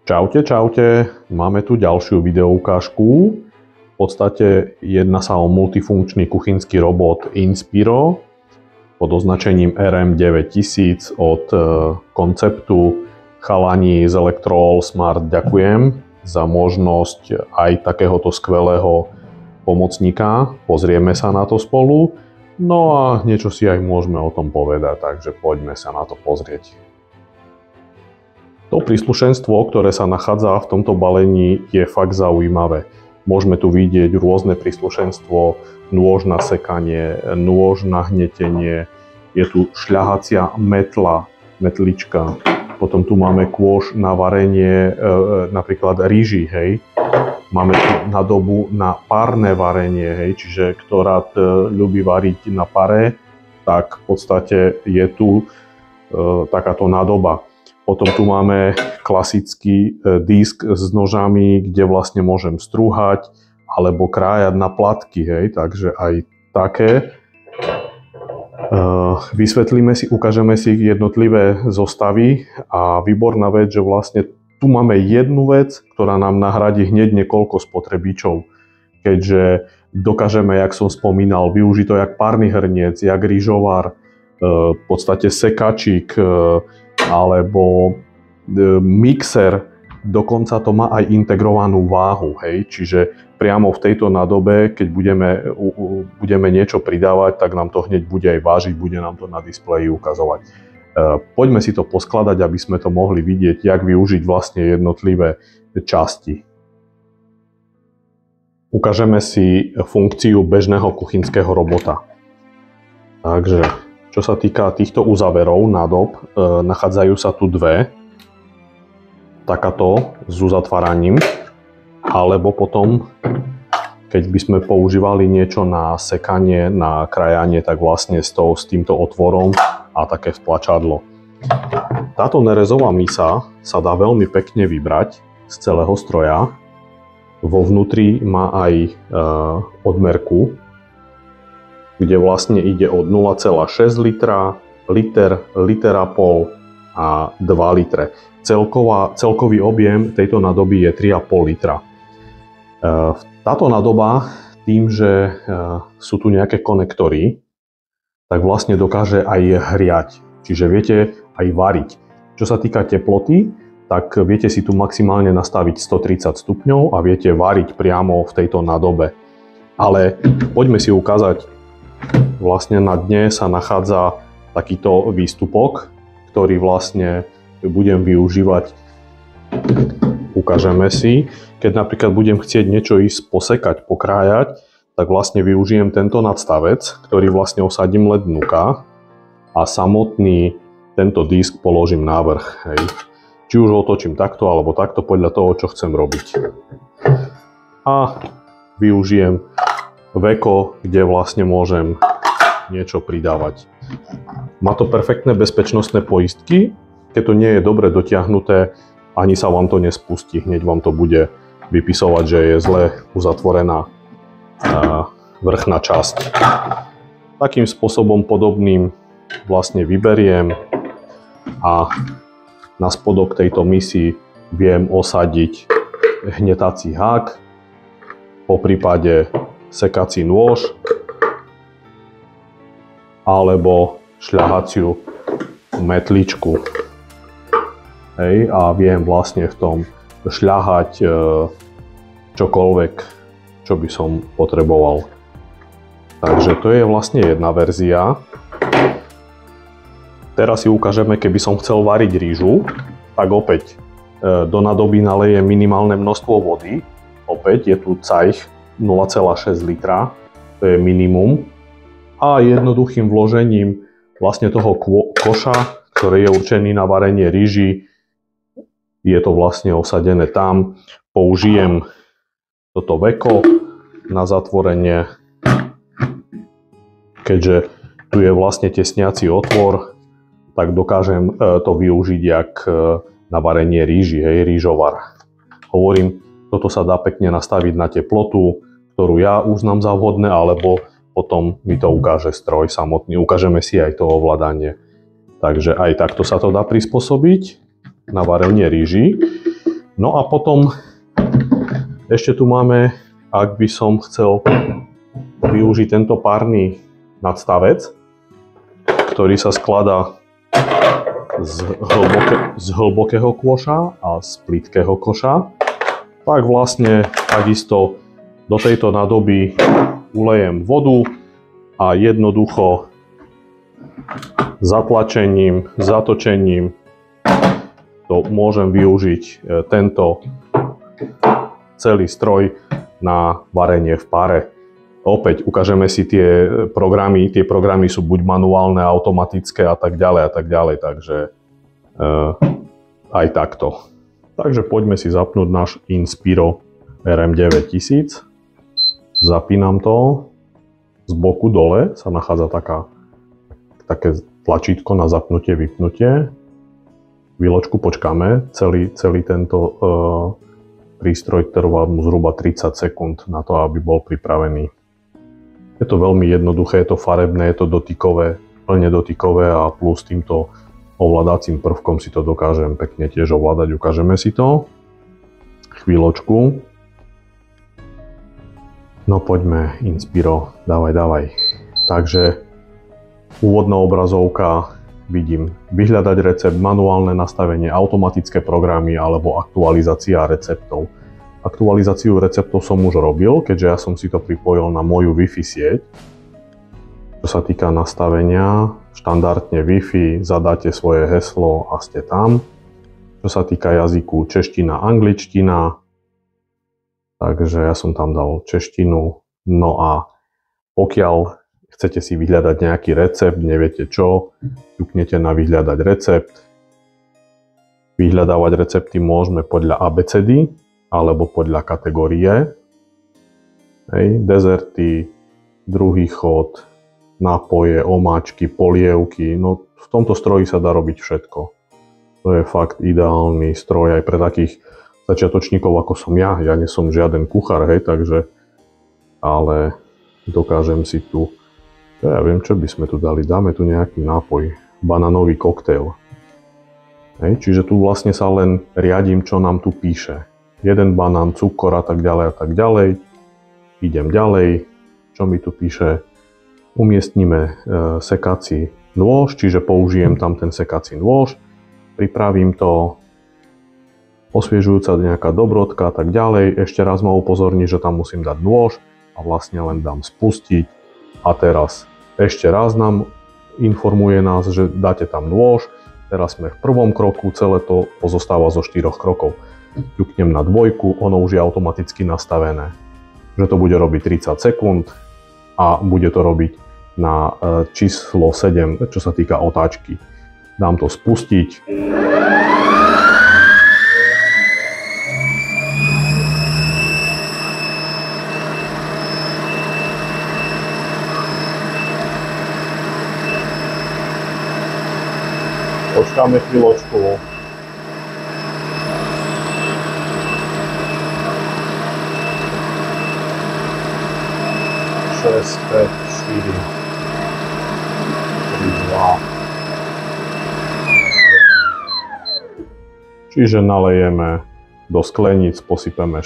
Čaute, čaute. Máme tu ďalšiu videoukážku. V podstate jedná sa o multifunkčný kuchynský robot Inspiro pod označením RM9000 od konceptu chalani z Electroall Smart. Ďakujem za možnosť aj takéhoto skvelého pomocníka. Pozrieme sa na to spolu. No a niečo si aj môžeme o tom povedať, takže poďme sa na to pozrieť. To príslušenstvo, ktoré sa nachádza v tomto balení, je fakt zaujímavé. Môžeme tu vidieť rôzne príslušenstvo, nôž na sekanie, nôž na hnetenie, je tu šľahacia metlička, potom tu máme kôš na varenie napríklad rýži, hej. Máme tu nádobu na párne varenie, hej, čiže kto rád ľubí variť na pare, tak v podstate je tu takáto nádoba. Potom tu máme klasický disk s nožami, kde vlastne môžem strúhať alebo krájať na platky, hej, takže aj také. Vysvetlíme si, ukážeme si jednotlivé zostavy a výborná vec, že vlastne tu máme jednu vec, ktorá nám nahradí hneď niekoľko spotrebičov, keďže dokážeme, jak som spomínal, využiť to jak párny hrniec, jak rýžovar, v podstate sekačík alebo mixer, dokonca to má aj integrovanú váhu, hej, čiže priamo v tejto nádobe, keď budeme niečo pridávať, tak nám to hneď bude aj vážiť, bude nám to na displeji ukazovať. Poďme si to poskladať, aby sme to mohli vidieť, jak využiť vlastne jednotlivé časti. Ukážeme si funkciu bežného kuchynského robota. Takže, čo sa týka týchto uzáverov nádob, nachádzajú sa tu dve. Takáto s uzatváraním, alebo potom, keď by sme používali niečo na sekanie, na krajanie, tak vlastne s týmto otvorom a také vtlačadlo. Táto nerezová misa sa dá veľmi pekne vybrať z celého stroja. Vo vnútri má aj odmerku, kde vlastne ide od 0,6 litra, liter a pol a 2 litre. Celkový objem tejto nádoby je 3,5 litra. Táto nádoba, tým, že sú tu nejaké konektory, tak vlastne dokáže aj hriať, čiže viete aj variť. Čo sa týka teploty, tak viete si tu maximálne nastaviť 130 stupňov a viete variť priamo v tejto nádobe. Ale poďme si ukázať, vlastne na dne sa nachádza takýto výstupok, ktorý vlastne budem využívať. Ukážeme si, keď napríklad budem chcieť niečo ísť posekať, pokrájať, tak vlastne využijem tento nadstavec, ktorý vlastne osadím len dnuka a samotný tento disk položím na vrch. Hej. Či už otočím takto alebo takto podľa toho, čo chcem robiť. A využijem veko, kde vlastne môžem niečo pridávať. Má to perfektné bezpečnostné poistky, keď to nie je dobre dotiahnuté, ani sa vám to nespustí, hneď vám to bude vypisovať, že je zle uzatvorená vrchná časť. Takým spôsobom podobným vlastne vyberiem a na spodok tejto misy viem osadiť hnetací hák, poprípade sekací nôž alebo šľahaciu metličku. Hej, a viem vlastne v tom šľahať čokoľvek, čo by som potreboval. Takže to je vlastne jedna verzia. Teraz si ukážeme, keby som chcel variť rýžu, tak opäť do nádoby nalejem minimálne množstvo vody. Opäť je tu cajch 0,6 litra, to je minimum. A jednoduchým vložením vlastne toho koša, ktorý je určený na varenie rýži, je to vlastne osadené tam. Použijem toto veko na zatvorenie, keďže tu je vlastne tesniaci otvor, tak dokážem to využiť jak na varenie rýži, hej, rýžovar. Hovorím, toto sa dá pekne nastaviť na teplotu, ktorú ja uznám za vhodné, alebo potom mi to ukáže stroj samotný. Ukážeme si aj to ovládanie. Takže aj takto sa to dá prispôsobiť na varenie rýži. No a potom ešte tu máme, ak by som chcel využiť tento párny nadstavec, ktorý sa skladá z hlbokého koša a z plytkého koša, tak vlastne takisto do tejto nádoby ulejem vodu a jednoducho zatlačením, zatočením to môžem využiť tento celý stroj na varenie v páre. Opäť ukážeme si tie programy sú buď manuálne, automatické a tak ďalej, takže aj takto. Takže poďme si zapnúť náš Inspiro RM9000. Zapínam to, z boku dole sa nachádza také tlačítko na zapnutie, vypnutie. Chvíľočku počkáme, celý tento prístroj trvá mu zhruba 30 sekúnd na to, aby bol pripravený. Je to veľmi jednoduché, je to farebné, je to dotykové, plne dotykové a plus týmto ovládacím prvkom si to dokážem pekne tiež ovládať. Ukážeme si to. Chvíľočku. No poďme, Inspiro, dávaj. Takže úvodná obrazovka, vidím vyhľadať recept, manuálne nastavenie, automatické programy alebo aktualizácia receptov. Aktualizáciu receptov som už robil, keďže ja som si to pripojil na moju Wi-Fi sieť. Čo sa týka nastavenia, štandardne Wi-Fi, zadáte svoje heslo a ste tam. Čo sa týka jazyku, čeština, angličtina. Takže ja som tam dal češtinu. No a pokiaľ chcete si vyhľadať nejaký recept, neviete čo, ťuknete na vyhľadať recept. Vyhľadávať recepty môžeme podľa abecedy alebo podľa kategórie. Dezerty, druhý chod, nápoje, omáčky, polievky. No v tomto stroji sa dá robiť všetko. To je fakt ideálny stroj aj pre takých začiatočníkov ako som ja. Ja nie som žiaden kuchár, takže ale dokážem si tu, ja viem, čo by sme tu dali. Dáme tu nejaký nápoj, bananový koktail. Čiže tu vlastne sa len riadím, čo nám tu píše. Jeden banán, cukor a tak ďalej. Idem ďalej. Čo mi tu píše? Umiestnime sekací nôž, čiže použijem tam ten sekací nôž. Pripravím to. Osviežujúca nejaká dobrodka a tak ďalej. Ešte raz ma upozorní, že tam musím dať nôž a vlastne len dám spustiť. A teraz ešte raz nám informuje nás, že dáte tam nôž. Teraz sme v prvom kroku, celé to pozostáva zo 4 krokov. Ťuknem na dvojku, ono už je automaticky nastavené, že to bude robiť 30 sekúnd a bude to robiť na číslo 7, čo sa týka otáčky. Dám to spustiť. Počkáme chvíľočku. 6, 5, 4, 3, 2. Čiže nalejeme do skleníc, posypeme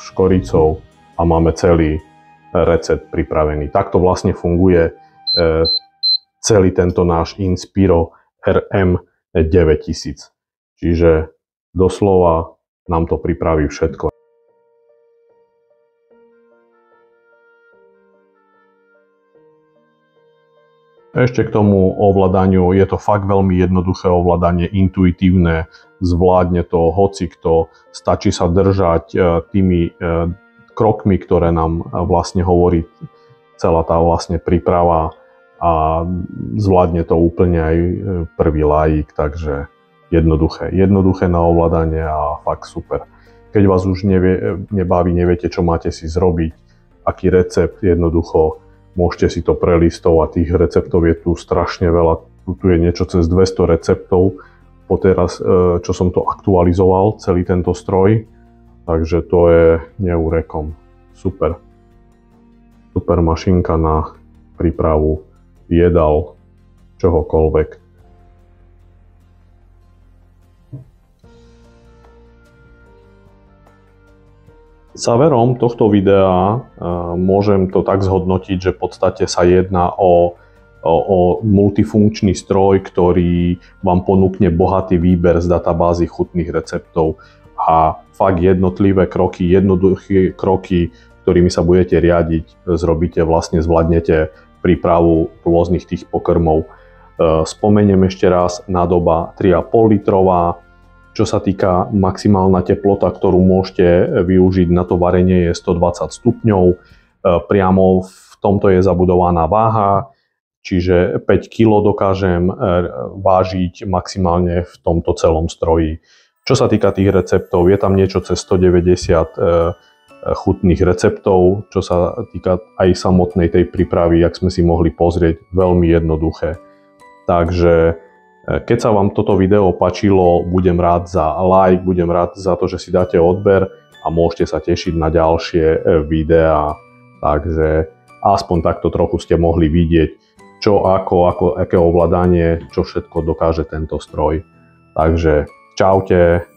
škoricou a máme celý recept pripravený. Takto vlastne funguje celý tento náš Inspiro RM9000. Čiže doslova nám to pripraví všetko. Ešte k tomu ovládaniu, je to fakt veľmi jednoduché ovládanie, intuitívne, zvládne to hocikto, stačí sa držať tými krokmi, ktoré nám vlastne hovorí celá tá vlastne príprava a zvládne to úplne aj prvý laik, takže jednoduché na ovládanie a fakt super. Keď vás už nebaví, neviete, čo máte si zrobiť, aký recept, jednoducho môžete si to prelistovať, tých receptov je tu strašne veľa, tu je niečo cez 200 receptov, poteraz, čo som to aktualizoval, celý tento stroj, takže to je neúrekom. Super mašinka na prípravu jedál, čohokoľvek. Záverom tohto videa môžem to tak zhodnotiť, že v podstate sa jedná o multifunkčný stroj, ktorý vám ponúkne bohatý výber z databázy chutných receptov a fakt jednotlivé kroky, jednoduché kroky, ktorými sa budete riadiť, zrobíte, vlastne zvládnete prípravu rôznych tých pokrmov. Spomeniem ešte raz, nádoba 3,5 litrová. Čo sa týka maximálna teplota, ktorú môžete využiť na to varenie, je 120 stupňov. Priamo v tomto je zabudovaná váha, čiže 5 kg dokážem vážiť maximálne v tomto celom stroji. Čo sa týka tých receptov, je tam niečo cez 190 chutných receptov. Čo sa týka aj samotnej tej prípravy, jak sme si mohli pozrieť, veľmi jednoduché. Takže keď sa vám toto video páčilo, budem rád za like, budem rád za to, že si dáte odber a môžete sa tešiť na ďalšie videá. Takže aspoň takto trochu ste mohli vidieť, čo aké ovládanie, čo všetko dokáže tento stroj. Takže čaute.